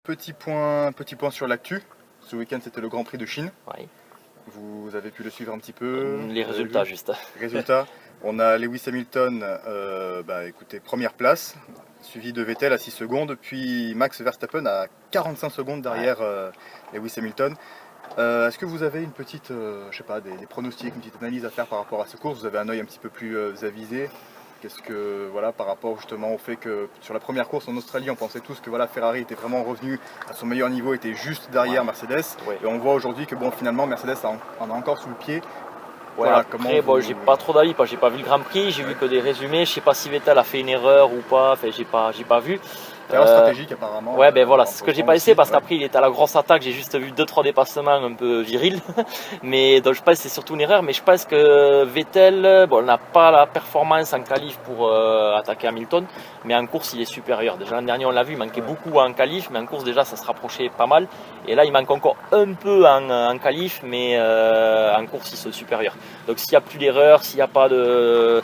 petit point sur l'actu. Ce week-end, c'était le Grand Prix de Chine. Oui. Vous avez pu le suivre un petit peu? Les résultats, juste. Résultats. On a Lewis Hamilton, écoutez, première place, suivi de Vettel à 6 secondes, puis Max Verstappen à 45 secondes derrière Lewis Hamilton. Est-ce que vous avez une petite, des pronostics, une petite analyse à faire par rapport à cette course? Vous avez un œil un petit peu plus avisé. Qu'est-ce que, par rapport justement au fait que sur la première course en Australie, on pensait tous que Ferrari était vraiment revenu à son meilleur niveau, était juste derrière Mercedes. Et on voit aujourd'hui que finalement Mercedes en a encore sous le pied. Après, j'ai pas trop d'avis, j'ai pas vu le Grand Prix, j'ai vu que des résumés, je sais pas si Vettel a fait une erreur ou pas, j'ai pas vu. Erreur stratégique apparemment. C'est ce que j'ai pas essayé parce qu'après il était à la grosse attaque, j'ai juste vu 2-3 dépassements un peu virils. Mais donc je pense que c'est surtout une erreur, mais je pense que Vettel n'a pas la performance en qualif pour attaquer Hamilton, mais en course il est supérieur. Déjà l'an dernier on l'a vu, il manquait beaucoup en qualif, mais en course déjà ça se rapprochait pas mal. Et là il manque encore un peu en qualif, mais en course ils sont supérieurs. Donc s'il n'y a plus d'erreurs, s'il n'y a pas de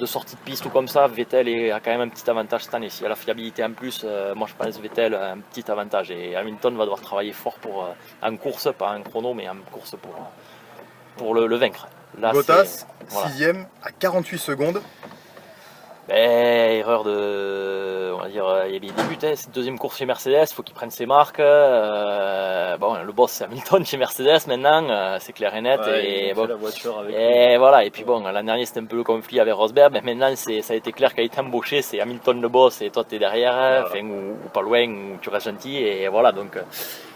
sortie de piste ou comme ça, Vettel a quand même un petit avantage cette année. S'il y a la fiabilité en plus, moi je pense Vettel a un petit avantage et Hamilton va devoir travailler fort en course, pas en chrono, mais en course pour le vaincre. Là, Bottas, 6ème à 48 secondes. Erreur on va dire, il y a des buts, c'est deuxième course chez Mercedes, il faut qu'il prenne ses marques. Le boss c'est Hamilton chez Mercedes maintenant, c'est clair et net. La voiture avec et puis l'an dernier c'était un peu le conflit avec Rosberg, mais maintenant ça a été clair qu'il a été embauché, c'est Hamilton le boss et toi t'es derrière, ou pas loin, ou tu restes gentil, et voilà donc.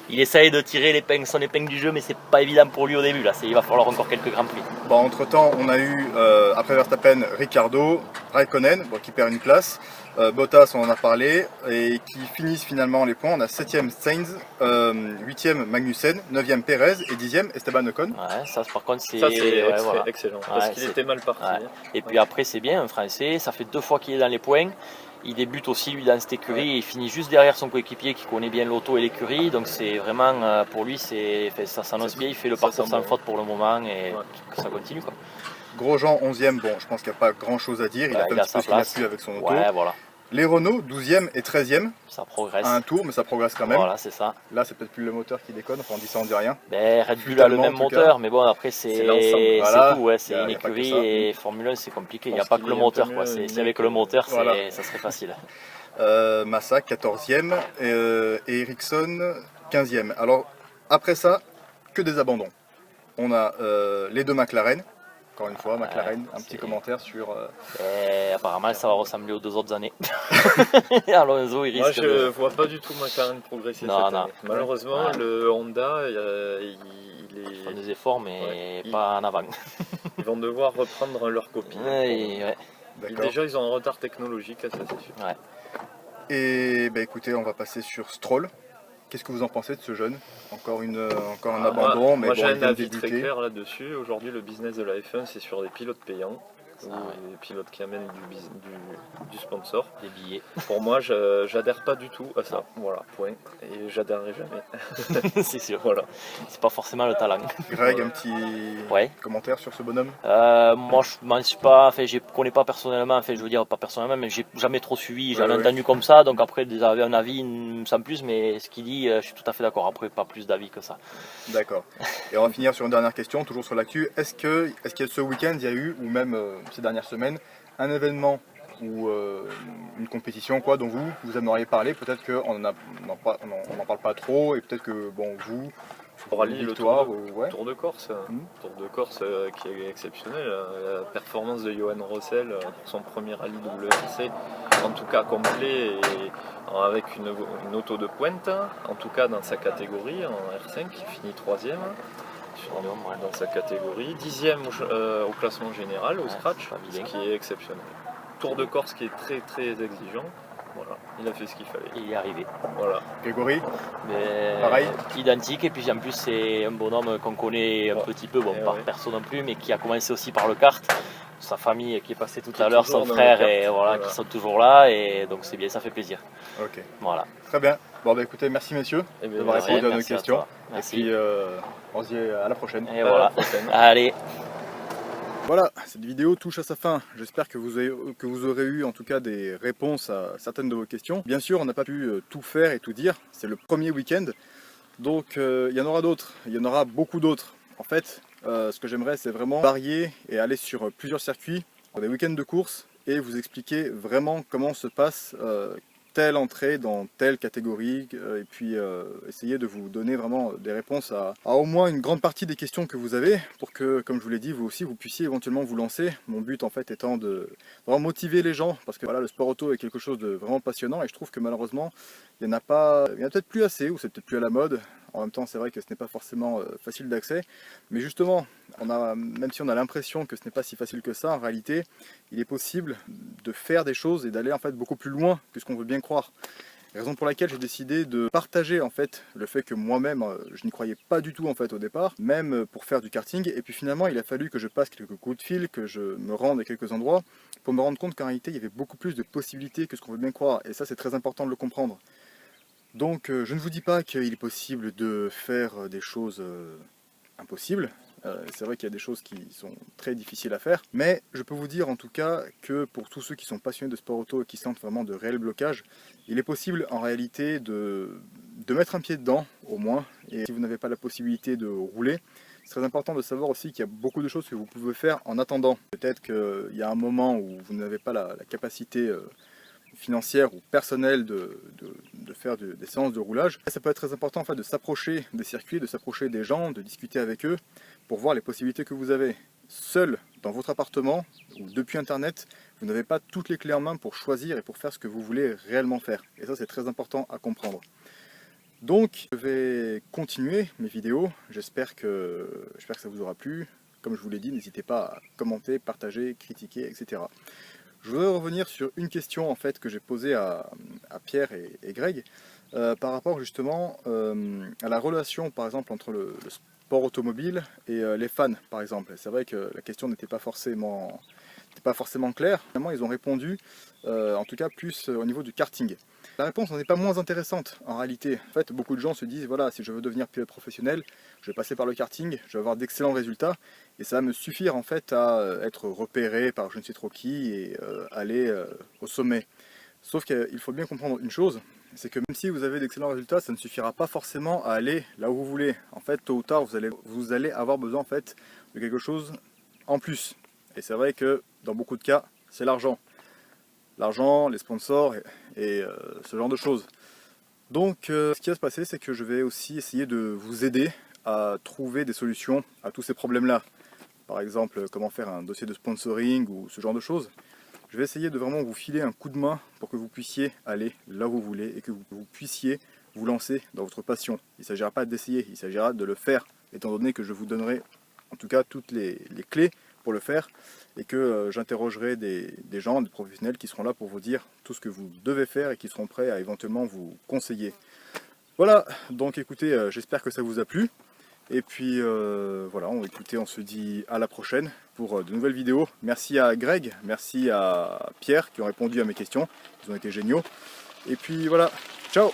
Il essaye de tirer son épingle du jeu, mais c'est pas évident pour lui au début. Là, il va falloir encore quelques grands prix. Entre temps, on a eu après Verstappen, Ricciardo, Raikkonen, qui perd une place, Bottas, on en a parlé, et qui finissent finalement les points. On a 7ème Sainz, 8ème Magnussen, 9ème Perez et 10ème Esteban Ocon. Ça par contre c'est excellent, parce qu'il était mal parti. Et puis après c'est bien, un Français, ça fait 2 fois qu'il est dans les points. Il débute aussi lui dans cette écurie et il finit juste derrière son coéquipier qui connaît bien l'auto et l'écurie. Donc c'est vraiment pour lui, ça s'annonce bien. Il fait le parcours sans faute pour le moment et que ça continue. Grosjean 11ème, je pense qu'il n'y a pas grand chose à dire. Il a fait un petit peu ce qu'il a pu avec son auto. Les Renault 12ème et 13ème. Ça progresse. À un tour, mais ça progresse quand même. Voilà, c'est ça. Là, c'est peut-être plus le moteur qui déconne. On dit ça, on dit rien. Red Bull a le même moteur, mais après c'est tout. C'est une écurie et Formule 1 c'est compliqué. Il n'y a pas que le moteur. S'il n'y avait que le moteur, ça serait facile. Massa 14ème et Ericsson 15ème. Alors après ça, que des abandons. On a les deux McLaren. Encore une fois, McLaren, un petit commentaire sur... apparemment, ça va ressembler aux 2 autres années. Alonso, il risque. Moi, je vois pas du tout McLaren progresser cette année. Malheureusement, le Honda, il font des efforts, mais pas en avant. Ils vont devoir reprendre leur copie. Déjà, ils ont un retard technologique, ça c'est sûr. Et écoutez, on va passer sur Stroll. Qu'est-ce que vous en pensez de ce jeune? Encore un abandon, mais moi j'ai un avis très clair là-dessus. Aujourd'hui, le business de la F1, c'est sur des pilotes payants, des pilotes qui amènent du sponsor. Des billets. Pour moi, j'adhère pas du tout à ça. Voilà, point. Et j'adhérerai jamais. C'est sûr. Voilà. C'est pas forcément le talent. Greg, un petit commentaire sur ce bonhomme? Moi, je m'en suis pas. Je connais pas personnellement. Je veux dire pas personnellement, mais j'ai jamais trop suivi. J'en ai entendu comme ça. Donc après, j'avais un avis sans plus, mais ce qu'il dit, je suis tout à fait d'accord. Après, pas plus d'avis que ça. D'accord. Et on va finir sur une dernière question, toujours sur l'actu. Est-ce que ce week-end, il y a eu, ou même ces dernières semaines, un événement ou une compétition dont vous aimeriez parler? Peut-être qu'on n'en parle pas trop, et peut-être que vous, pour rallye, le Tour de Corse, Tour de Corse qui est exceptionnel. La performance de Johan Rossel pour son premier rallye WRC, en tout cas complet et avec une auto de pointe, en tout cas dans sa catégorie en R5, qui finit 3ème dans sa catégorie, 10ème au classement général, au scratch, ce qui est exceptionnel. Tour de Corse qui est très très exigeant. Voilà, il a fait ce qu'il fallait. Il y est arrivé. Voilà. Grégory, pareil. Identique, et puis en plus c'est un bonhomme qu'on connaît un petit peu, pas perso non plus, mais qui a commencé aussi par le kart. Sa famille qui est passée tout à l'heure, son frère, et qui sont toujours là, et donc c'est bien, ça fait plaisir. Ok. Voilà. Très bien. Écoutez, merci messieurs d'avoir répondu à nos questions. Et puis on se dit à la prochaine. Et voilà. Allez. Voilà, cette vidéo touche à sa fin. J'espère que vous aurez eu en tout cas des réponses à certaines de vos questions. Bien sûr, on n'a pas pu tout faire et tout dire. C'est le premier week-end. Donc il y en aura d'autres. Il y en aura beaucoup d'autres. En fait, ce que j'aimerais, c'est vraiment varier et aller sur plusieurs circuits, pour des week-ends de course, et vous expliquer vraiment comment se passe telle entrée dans telle catégorie, et puis essayer de vous donner vraiment des réponses à au moins une grande partie des questions que vous avez, pour que, comme je vous l'ai dit, vous aussi vous puissiez éventuellement vous lancer. Mon but en fait étant de vraiment motiver les gens, parce que voilà, le sport auto est quelque chose de vraiment passionnant, et je trouve que malheureusement il n'y en a peut-être plus assez, ou c'est peut-être plus à la mode. En même temps, c'est vrai que ce n'est pas forcément facile d'accès, mais justement, même si on a l'impression que ce n'est pas si facile que ça, en réalité, il est possible de faire des choses et d'aller en fait beaucoup plus loin que ce qu'on veut bien croire. Raison pour laquelle j'ai décidé de partager en fait le fait que moi-même, je n'y croyais pas du tout en fait au départ, même pour faire du karting. Et puis finalement, il a fallu que je passe quelques coups de fil, que je me rende à quelques endroits, pour me rendre compte qu'en réalité, il y avait beaucoup plus de possibilités que ce qu'on veut bien croire. Et ça, c'est très important de le comprendre. Donc je ne vous dis pas qu'il est possible de faire des choses impossibles. C'est vrai qu'il y a des choses qui sont très difficiles à faire, mais je peux vous dire en tout cas que pour tous ceux qui sont passionnés de sport auto et qui sentent vraiment de réels blocages, il est possible en réalité de mettre un pied dedans au moins. Et si vous n'avez pas la possibilité de rouler, c'est très important de savoir aussi qu'il y a beaucoup de choses que vous pouvez faire en attendant. Peut-être qu'il y a un moment où vous n'avez pas la capacité financière ou personnelle de faire des séances de roulage. Ça peut être très important en fait de s'approcher des circuits, de s'approcher des gens, de discuter avec eux pour voir les possibilités que vous avez. Seul dans votre appartement ou depuis internet, vous n'avez pas toutes les clés en main pour choisir et pour faire ce que vous voulez réellement faire. Et ça, c'est très important à comprendre. Donc je vais continuer mes vidéos, j'espère que ça vous aura plu. Comme je vous l'ai dit, n'hésitez pas à commenter, partager, critiquer, etc. Je voudrais revenir sur une question en fait que j'ai posée à Pierre et Greg par rapport justement à la relation par exemple entre le sport automobile et les fans par exemple. C'est vrai que la question n'était pas forcément claire. Finalement ils ont répondu en tout cas plus au niveau du karting. La réponse n'en est pas moins intéressante en réalité. En fait, beaucoup de gens se disent voilà, si je veux devenir pilote professionnel, je vais passer par le karting, je vais avoir d'excellents résultats et ça va me suffire en fait à être repéré par je ne sais trop qui et aller au sommet. Sauf qu'il faut bien comprendre une chose, c'est que même si vous avez d'excellents résultats, ça ne suffira pas forcément à aller là où vous voulez. En fait, tôt ou tard, vous allez avoir besoin en fait de quelque chose en plus. Et c'est vrai que dans beaucoup de cas, c'est l'argent. L'argent, les sponsors et ce genre de choses. Donc ce qui va se passer, c'est que je vais aussi essayer de vous aider à trouver des solutions à tous ces problèmes-là. Par exemple, comment faire un dossier de sponsoring ou ce genre de choses. Je vais essayer de vraiment vous filer un coup de main pour que vous puissiez aller là où vous voulez et que vous puissiez vous lancer dans votre passion. Il ne s'agira pas d'essayer, il s'agira de le faire, étant donné que je vous donnerai en tout cas toutes les clés pour le faire et que j'interrogerai des gens, des professionnels qui seront là pour vous dire tout ce que vous devez faire et qui seront prêts à éventuellement vous conseiller. Voilà, donc écoutez, j'espère que ça vous a plu. Et puis voilà, on se dit à la prochaine pour de nouvelles vidéos. Merci à Greg, merci à Pierre qui ont répondu à mes questions, ils ont été géniaux. Et puis voilà, ciao!